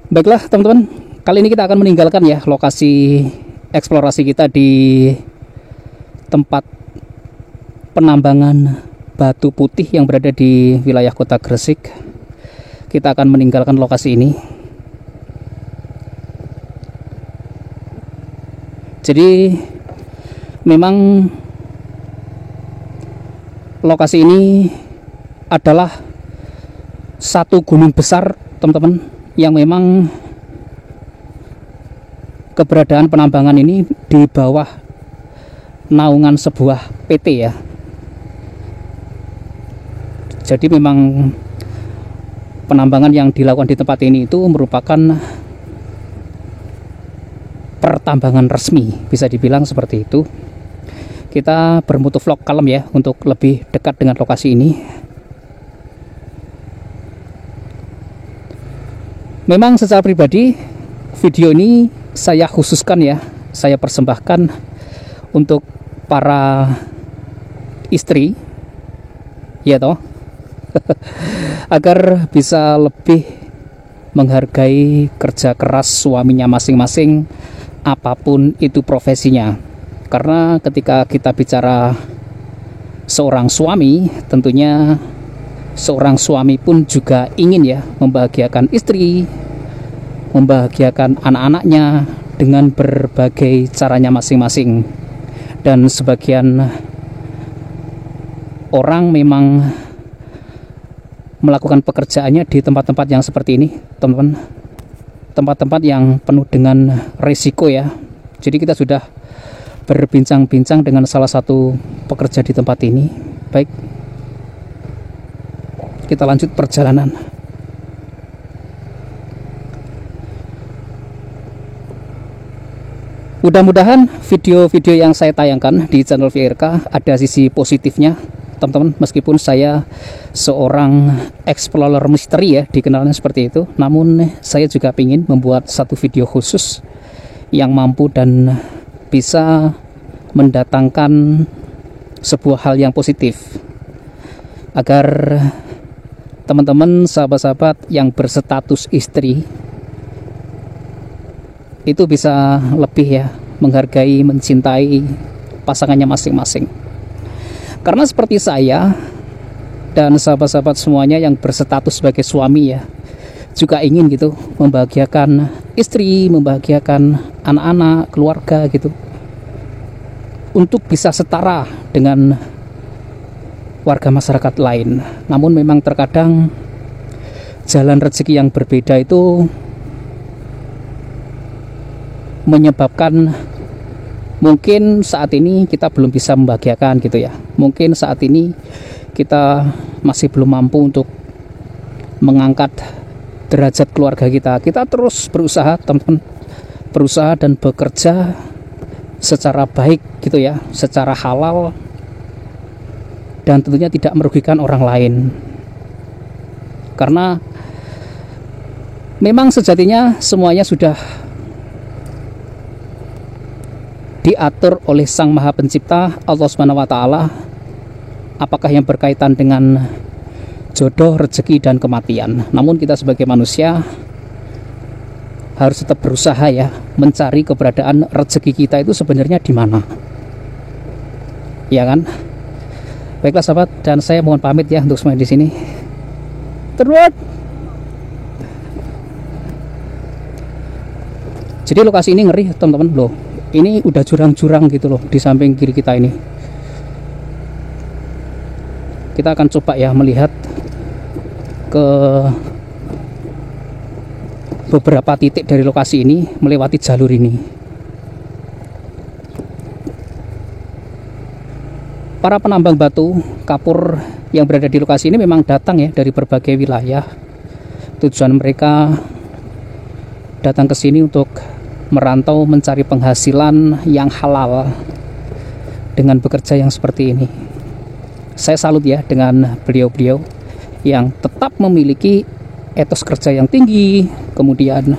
Baiklah teman-teman, kali ini kita akan meninggalkan ya lokasi eksplorasi kita di tempat penambangan batu putih yang berada di wilayah kota Gresik. Kita akan meninggalkan lokasi ini. Jadi memang lokasi ini adalah satu gunung besar teman-teman, yang memang keberadaan penambangan ini di bawah naungan sebuah PT ya. Jadi memang penambangan yang dilakukan di tempat ini itu merupakan pertambangan resmi, bisa dibilang seperti itu. Kita bermutu vlog kalem ya untuk lebih dekat dengan lokasi ini. Memang secara pribadi video ini saya khususkan ya, saya persembahkan untuk para istri ya toh, agar bisa lebih menghargai kerja keras suaminya masing-masing, apapun itu profesinya. Karena ketika kita bicara seorang suami, tentunya seorang suami pun juga ingin ya membahagiakan istri, membahagiakan anak-anaknya dengan berbagai caranya masing-masing. Dan sebagian orang memang melakukan pekerjaannya di tempat-tempat yang seperti ini, teman-teman. Tempat-tempat yang penuh dengan risiko ya. Jadi kita sudah berbincang-bincang dengan salah satu pekerja di tempat ini. Baik, kita lanjut perjalanan. Mudah-mudahan video-video yang saya tayangkan di channel VRK ada sisi positifnya teman-teman. Meskipun saya seorang explorer misteri ya, dikenalnya seperti itu, namun saya juga ingin membuat satu video khusus yang mampu dan bisa mendatangkan sebuah hal yang positif, agar teman-teman, sahabat-sahabat yang berstatus istri itu bisa lebih ya menghargai, mencintai pasangannya masing-masing. Karena seperti saya dan sahabat-sahabat semuanya yang berstatus sebagai suami ya, juga ingin gitu membahagiakan istri, membahagiakan anak-anak, keluarga gitu, untuk bisa setara dengan warga masyarakat lain. Namun memang terkadang jalan rezeki yang berbeda itu menyebabkan mungkin saat ini kita belum bisa membahagiakan gitu ya. Mungkin saat ini kita masih belum mampu untuk mengangkat derajat keluarga kita. Kita terus berusaha teman-teman, berusaha dan bekerja secara baik gitu ya, secara halal, dan tentunya tidak merugikan orang lain. Karena memang sejatinya semuanya sudah diatur oleh Sang Maha Pencipta, Allah Subhanahu wa taala. Apakah yang berkaitan dengan jodoh, rezeki, dan kematian. Namun kita sebagai manusia harus tetap berusaha ya mencari keberadaan rezeki kita itu sebenarnya di mana, ya kan? Baiklah sahabat, dan saya mohon pamit ya untuk semua di sini. Terus. Jadi lokasi ini ngeri teman-teman loh. Ini udah jurang-jurang gitu loh di samping kiri kita ini. Kita akan coba ya melihat ke beberapa titik dari lokasi ini melewati jalur ini. Para penambang batu kapur yang berada di lokasi ini memang datang ya dari berbagai wilayah. Tujuan mereka datang ke sini untuk merantau mencari penghasilan yang halal dengan bekerja yang seperti ini. Saya salut ya dengan beliau-beliau yang tetap memiliki etos kerja yang tinggi, kemudian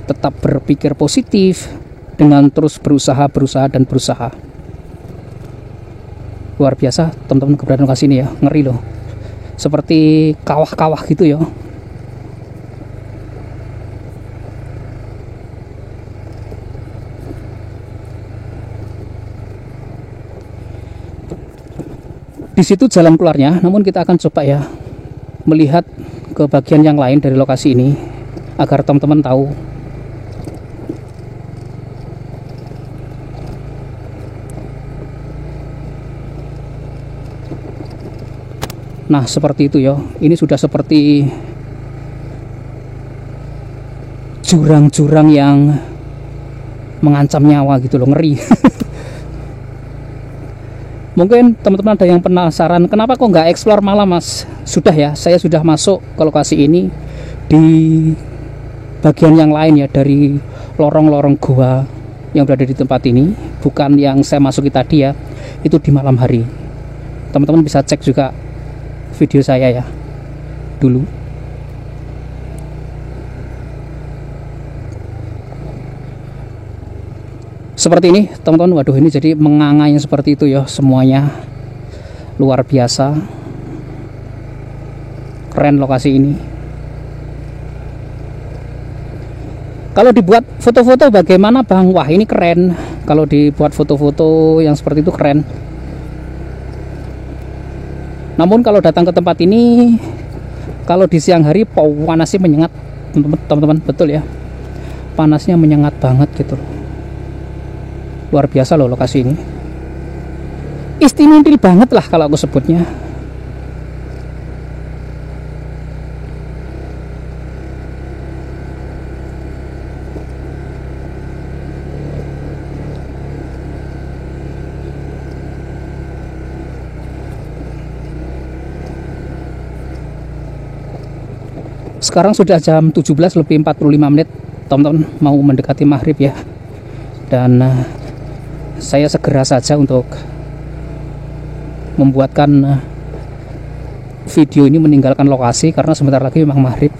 tetap berpikir positif dengan terus berusaha dan berusaha. Luar biasa teman-teman keberadaan lokasi ini ya, ngeri loh. Seperti kawah-kawah gitu ya. Di situ jalan keluarnya, namun kita akan coba ya melihat ke bagian yang lain dari lokasi ini agar teman-teman tahu. Nah, seperti itu ya. Ini sudah seperti jurang-jurang yang mengancam nyawa gitu loh, ngeri. Mungkin teman-teman ada yang penasaran, kenapa kok nggak explore malam mas? Sudah ya, saya sudah masuk ke lokasi ini di bagian yang lain ya, dari lorong-lorong gua yang berada di tempat ini, bukan yang saya masuki tadi ya, itu di malam hari. Teman-teman bisa cek juga video saya ya dulu. Seperti ini teman-teman. Waduh, ini jadi menganga yang seperti itu ya, semuanya luar biasa, keren lokasi ini. Kalau dibuat foto-foto bagaimana bang? Wah, ini keren. Kalau dibuat foto-foto yang seperti itu keren. Namun kalau datang ke tempat ini, kalau di siang hari panasnya menyengat teman-teman, betul ya, panasnya menyengat banget gitu loh. Luar biasa loh lokasi ini, istimewa banget lah kalau aku sebutnya. Sekarang sudah jam 17:45, teman-teman, mau mendekati maghrib ya. Dan saya segera saja untuk membuatkan video ini, meninggalkan lokasi karena sebentar lagi memang maghrib.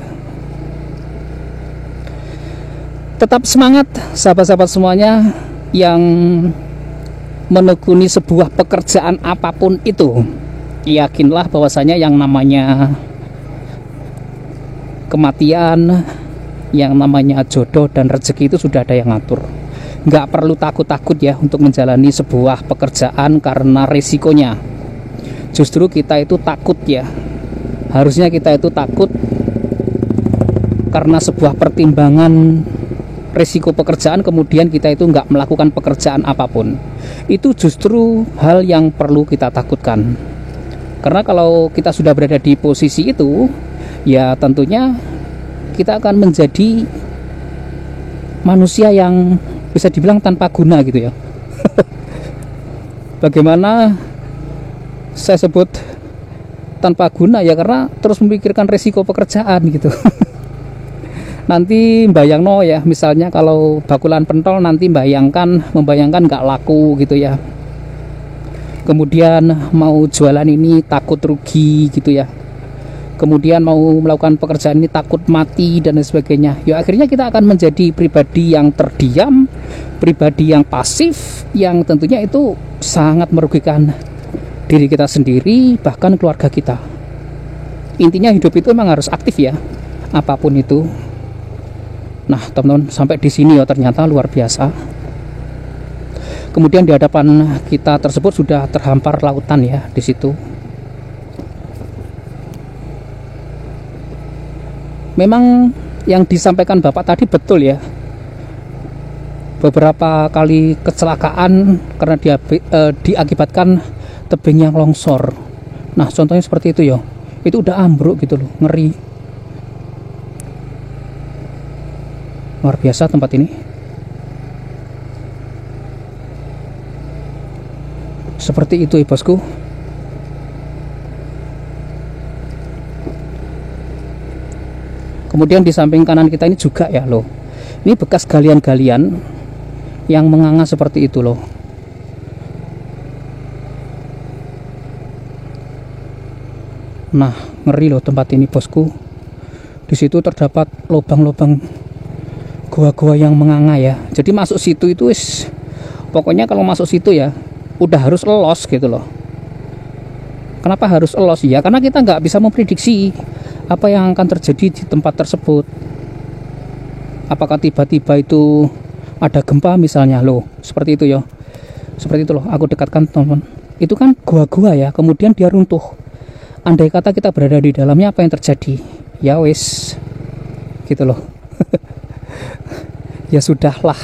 Tetap semangat sahabat-sahabat semuanya yang menekuni sebuah pekerjaan apapun itu. Yakinlah bahwasanya yang namanya kematian, yang namanya jodoh dan rezeki itu sudah ada yang ngatur. Nggak perlu takut-takut ya untuk menjalani sebuah pekerjaan karena resikonya. Justru kita itu takut ya, harusnya kita itu takut karena sebuah pertimbangan resiko pekerjaan, kemudian kita itu nggak melakukan pekerjaan apapun. Itu justru hal yang perlu kita takutkan. Karena kalau kita sudah berada di posisi itu, ya tentunya kita akan menjadi manusia yang bisa dibilang tanpa guna gitu ya. Bagaimana saya sebut tanpa guna ya, karena terus memikirkan resiko pekerjaan gitu. Nanti bayangno ya, misalnya kalau bakulan pentol nanti membayangkan nggak laku gitu ya. Kemudian mau jualan ini takut rugi gitu ya. Kemudian mau melakukan pekerjaan ini takut mati dan lain sebagainya. Ya akhirnya kita akan menjadi pribadi yang terdiam, pribadi yang pasif, yang tentunya itu sangat merugikan diri kita sendiri, bahkan keluarga kita. Intinya hidup itu memang harus aktif ya, apapun itu. Nah teman-teman, sampai di sini ya ternyata luar biasa. Kemudian di hadapan kita tersebut sudah terhampar lautan ya di situ. Memang yang disampaikan Bapak tadi betul ya. Beberapa kali kecelakaan karena diakibatkan tebing yang longsor. Nah, contohnya seperti itu ya. Itu udah ambruk gitu loh, ngeri. Luar biasa tempat ini. Seperti itu ya bosku. Kemudian di samping kanan kita ini juga ya loh, ini bekas galian-galian yang menganga seperti itu loh. Nah ngeri loh tempat ini bosku. Di situ terdapat lubang-lubang gua-gua yang menganga ya. Jadi masuk situ itu pokoknya kalau masuk situ ya udah harus elos gitu loh. Kenapa harus elos ya? Karena kita nggak bisa memprediksi apa yang akan terjadi di tempat tersebut. Apakah tiba-tiba itu ada gempa misalnya loh, seperti itu ya. Seperti itu loh, aku dekatkan teman-teman. itu kan gua-gua ya, kemudian dia runtuh. Andai kata kita berada di dalamnya, apa yang terjadi? Ya wes, gitu loh. Ya sudahlah,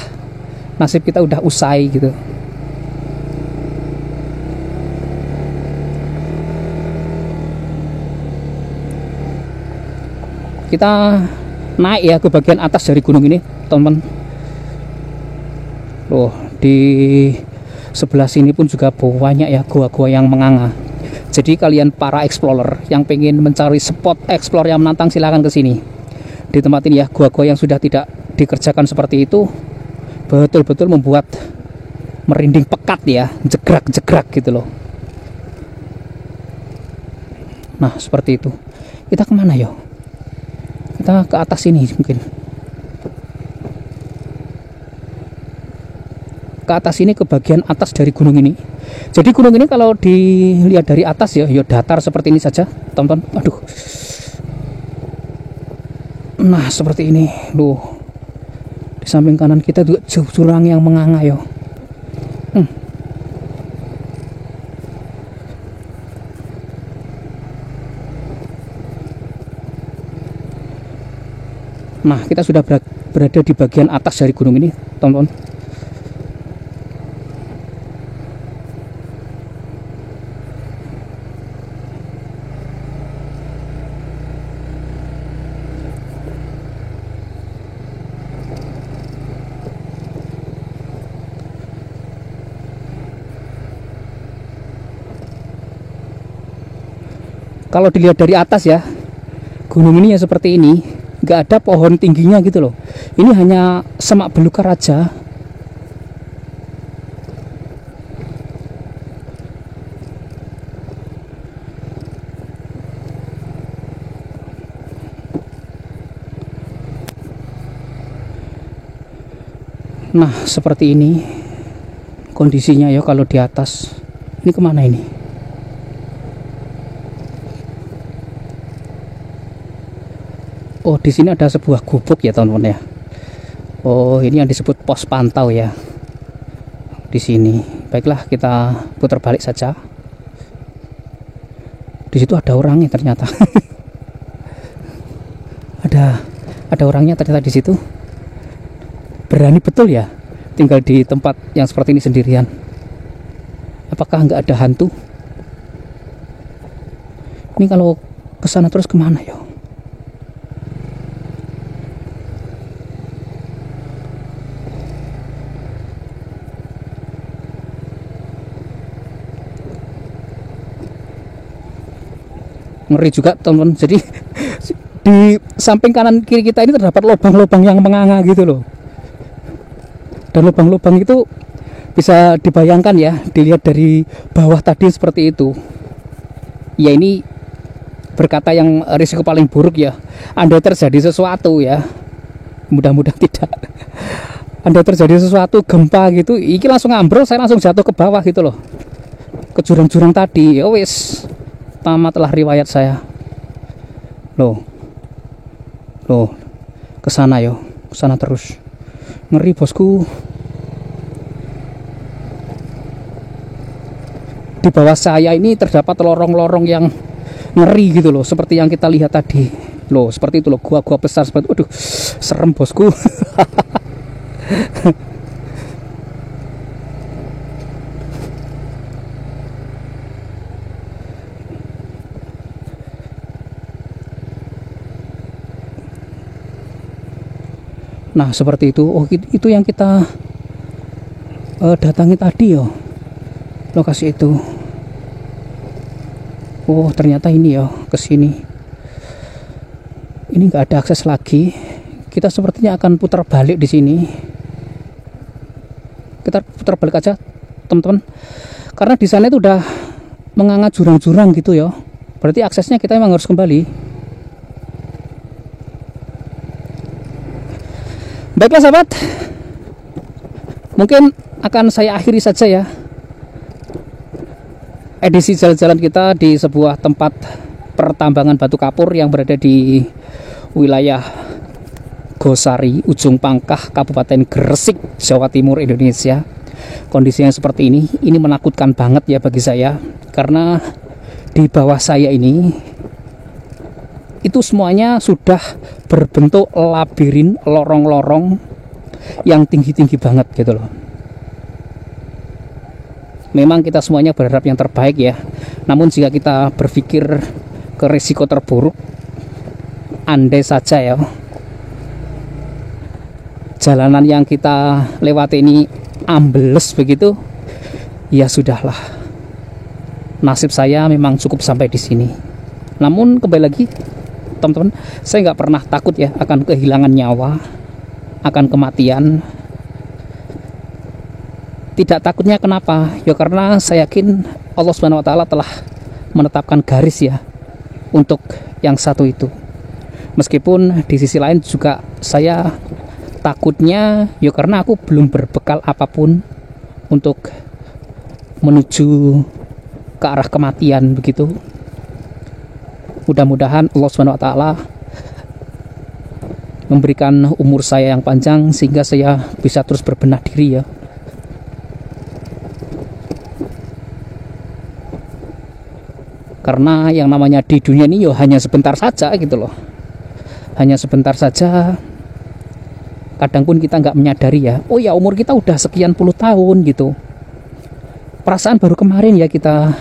nasib kita udah usai gitu. Kita naik ya ke bagian atas dari gunung ini, teman-teman. Loh, di sebelah sini pun juga banyak ya gua-gua yang menganga. Jadi kalian para explorer yang pengen mencari spot explore yang menantang, silahkan ke sini. Di tempat ini ya, gua-gua yang sudah tidak dikerjakan seperti itu betul-betul membuat merinding pekat ya, jegrak-jegrak gitu loh. Nah, seperti itu. Kita kemana yo? Kita ke atas ini mungkin. Ke atas ini, ke bagian atas dari gunung ini. Jadi gunung ini kalau dilihat dari atas ya, datar seperti ini saja, teman-teman. Aduh. Nah, seperti ini. Loh. Di samping kanan kita juga jurang yang menganga yo. Nah, kita sudah berada di bagian atas dari gunung ini, teman-teman. Kalau dilihat dari atas ya, gunung ini ya seperti ini, nggak ada pohon tingginya gitu loh. Ini hanya semak belukar aja. Nah, seperti ini kondisinya ya kalau di atas. Ini kemana ini? Oh, di sini ada sebuah gubuk ya, teman-teman ya. Oh, ini yang disebut pos pantau ya. Di sini. Baiklah, kita putar balik saja. Di situ ada orangnya ternyata. ada orangnya ternyata di situ. Berani betul ya tinggal di tempat yang seperti ini sendirian. Apakah nggak ada hantu? Ini kalau ke sana terus kemana ya? Ngeri juga, teman-teman. Jadi di samping kanan kiri kita ini terdapat lubang-lubang yang menganga gitu loh. Dan lubang-lubang itu bisa dibayangkan ya, dilihat dari bawah tadi seperti itu. Ya, ini berkata yang risiko paling buruk ya. Andai terjadi sesuatu ya, mudah-mudahan tidak. Andai terjadi sesuatu, gempa gitu, iki langsung ambrol, saya langsung jatuh ke bawah gitu loh, ke jurang-jurang tadi. Ya wis, tamatlah riwayat saya. Loh, ke sana yo, ke sana terus. Ngeri bosku. Di bawah saya ini terdapat lorong-lorong yang ngeri gitu loh, seperti yang kita lihat tadi. Loh, seperti itu loh, gua-gua besar seperti. Aduh, serem bosku. Nah, seperti itu. Oh, itu yang kita datangi tadi yo, lokasi itu. Oh, ternyata ini yo, ke sini. Ini nggak ada akses lagi. Kita sepertinya akan putar balik di sini. Kita putar balik aja, teman-teman. Karena di sana itu udah menganga jurang-jurang gitu ya. Berarti aksesnya kita memang harus kembali. Baiklah sahabat, mungkin akan saya akhiri saja ya edisi jalan-jalan kita di sebuah tempat pertambangan batu kapur yang berada di wilayah Gosari, Ujung Pangkah, Kabupaten Gresik, Jawa Timur, Indonesia. kondisi yang seperti ini menakutkan banget ya bagi saya, karena di bawah saya ini itu semuanya sudah berbentuk labirin, lorong-lorong yang tinggi-tinggi banget gitu loh. Memang kita semuanya berharap yang terbaik ya, namun jika kita berpikir ke risiko terburuk, andai saja ya jalanan yang kita lewati ini ambles begitu, ya sudahlah, nasib saya memang cukup sampai di sini. Namun kembali lagi teman-teman, saya nggak pernah takut ya akan kehilangan nyawa, akan kematian. Tidak takutnya kenapa? Ya karena saya yakin Allah Subhanahu wa taala telah menetapkan garis ya untuk yang satu itu. Meskipun di sisi lain juga saya takutnya ya karena aku belum berbekal apapun untuk menuju ke arah kematian begitu. Mudah-mudahan Allah Subhanahu wa taala memberikan umur saya yang panjang sehingga saya bisa terus berbenah diri ya. Karena yang namanya di dunia ini ya hanya sebentar saja gitu loh, hanya sebentar saja. Kadang pun kita nggak menyadari ya, oh ya umur kita udah sekian puluh tahun gitu, perasaan baru kemarin ya kita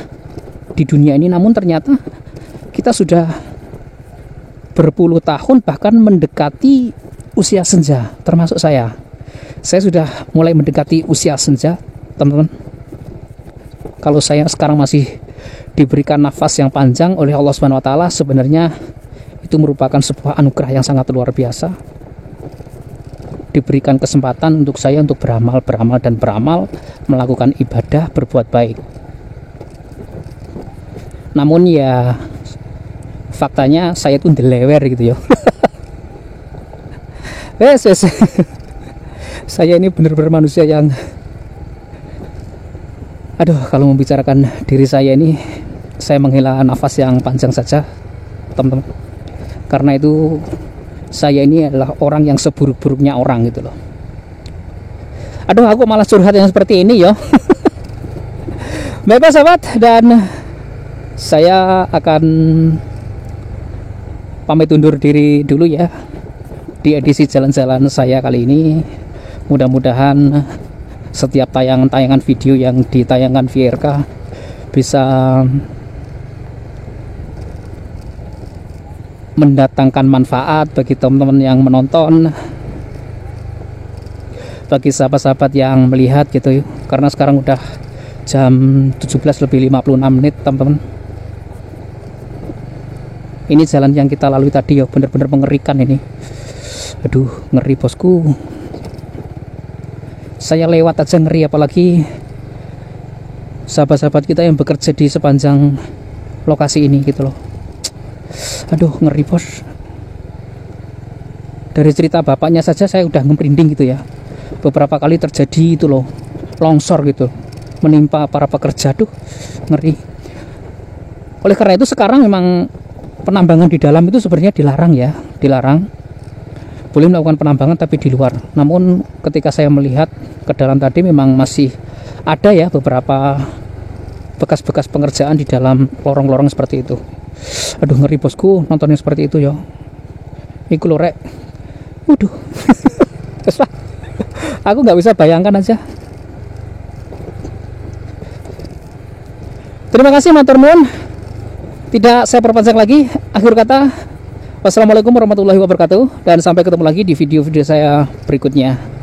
di dunia ini, namun ternyata kita sudah berpuluh tahun bahkan mendekati usia senja. Termasuk saya sudah mulai mendekati usia senja teman-teman. Kalau saya sekarang masih diberikan nafas yang panjang oleh Allah Subhanahu wa taala, sebenarnya itu merupakan sebuah anugerah yang sangat luar biasa. Diberikan kesempatan untuk saya untuk beramal, melakukan ibadah, berbuat baik. Namun ya faktanya saya itu ndelewer gitu ya. Saya ini benar-benar manusia yang kalau membicarakan diri saya ini, saya menghela nafas yang panjang saja teman-teman. Karena itu saya ini adalah orang yang seburuk-buruknya orang gitu loh. Aku malah curhat yang seperti ini ya. Baiklah sahabat, dan saya akan pamit undur diri dulu ya di edisi jalan-jalan saya kali ini. Mudah-mudahan setiap tayangan video yang ditayangkan VRK bisa mendatangkan manfaat bagi teman-teman yang menonton, bagi sahabat-sahabat yang melihat gitu. Karena sekarang udah jam 17:56 teman-teman. Ini jalan yang kita lalui tadi ya benar-benar mengerikan ini. Ngeri bosku. Saya lewat aja ngeri, apalagi sahabat-sahabat kita yang bekerja di sepanjang lokasi ini gitu loh. Ngeri bos. Dari cerita bapaknya saja saya udah ngemerinding gitu ya. Beberapa kali terjadi itu loh, longsor gitu menimpa para pekerja. Ngeri. Oleh karena itu sekarang memang penambangan di dalam itu sebenarnya dilarang ya, boleh melakukan penambangan tapi di luar. Namun ketika saya melihat ke dalam tadi memang masih ada ya beberapa bekas-bekas pengerjaan di dalam lorong-lorong seperti itu. Ngeri bosku nonton yang seperti itu ya. Iku lho rek. Aku nggak bisa bayangkan aja. Terima kasih matur nuwun. Tidak saya perpanjang lagi. Akhir kata, wassalamualaikum warahmatullahi wabarakatuh, dan sampai ketemu lagi di video-video saya berikutnya.